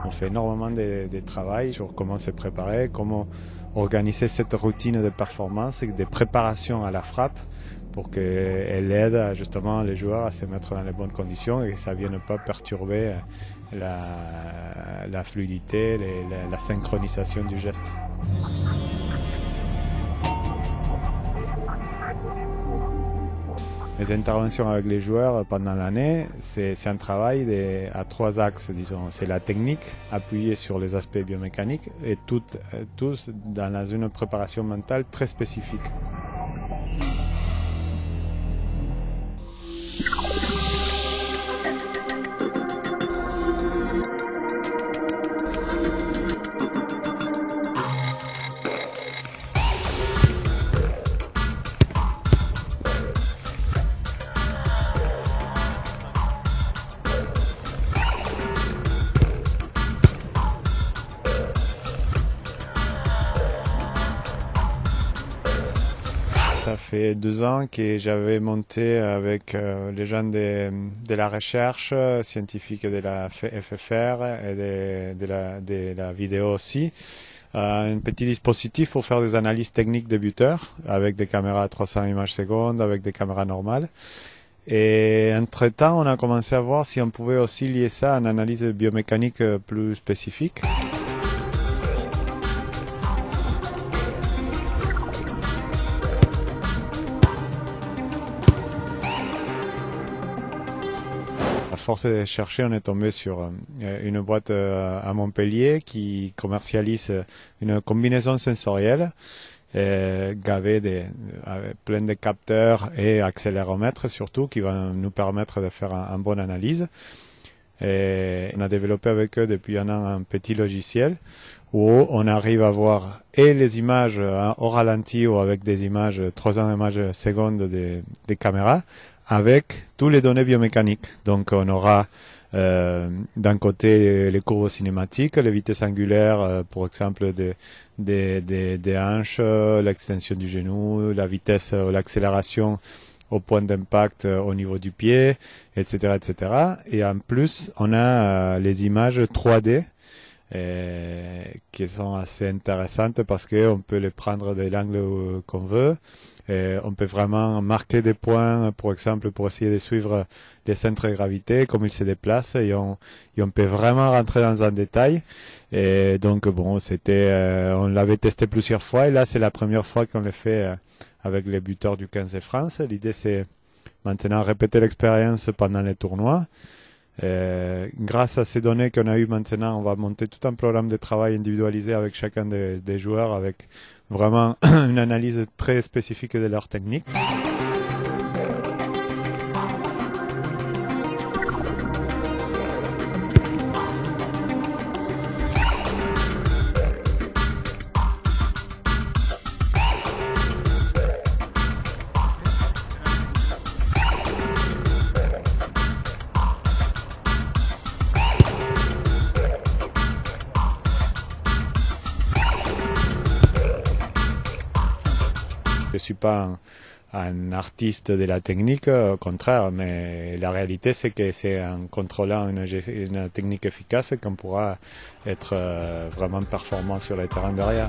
On fait énormément de travail sur comment se préparer, comment organiser cette routine de performance et de préparation à la frappe pour qu'elle aide justement les joueurs à se mettre dans les bonnes conditions et que ça ne vienne pas perturber la fluidité, la synchronisation du geste. Les interventions avec les joueurs pendant l'année, c'est un travail à 3 axes, disons. C'est la technique, appuyée sur les aspects biomécaniques, et tous dans une préparation mentale très spécifique. Ça fait 2 ans que j'avais monté avec les gens de la recherche scientifique de la FFR et de la vidéo aussi, un petit dispositif pour faire des analyses techniques des buteurs avec des caméras à 300 images secondes, avec des caméras normales. Et entre-temps, on a commencé à voir si on pouvait aussi lier ça à une analyse biomécanique plus spécifique. À force de chercher, on est tombé sur une boîte à Montpellier qui commercialise une combinaison sensorielle gavée avec plein de capteurs et accéléromètres surtout qui va nous permettre de faire une bonne analyse. Et on a développé avec eux depuis un an un petit logiciel où on arrive à voir et les images au ralenti ou avec des images 300 images secondes des caméras avec tous les données biomécaniques. Donc on aura d'un côté les courbes cinématiques, les vitesses angulaires, par exemple des hanches, l'extension du genou, la vitesse, l'accélération au point d'impact au niveau du pied, etc., etc. Et en plus, on a les images 3D qui sont assez intéressantes parce qu'on peut les prendre de l'angle qu'on veut. Et on peut vraiment marquer des points, par exemple, pour essayer de suivre les centres de gravité, comme ils se déplacent, et on peut vraiment rentrer dans un détail. Et donc, bon, on l'avait testé plusieurs fois, et là, c'est la première fois qu'on le fait avec les buteurs du 15 de France. L'idée, c'est maintenant répéter l'expérience pendant les tournois. Grâce à ces données qu'on a eues maintenant, on va monter tout un programme de travail individualisé avec chacun des joueurs, avec vraiment une analyse très spécifique de leur technique. Je ne suis pas un artiste de la technique, au contraire, mais la réalité c'est que c'est en contrôlant une technique efficace qu'on pourra être vraiment performant sur le terrain derrière.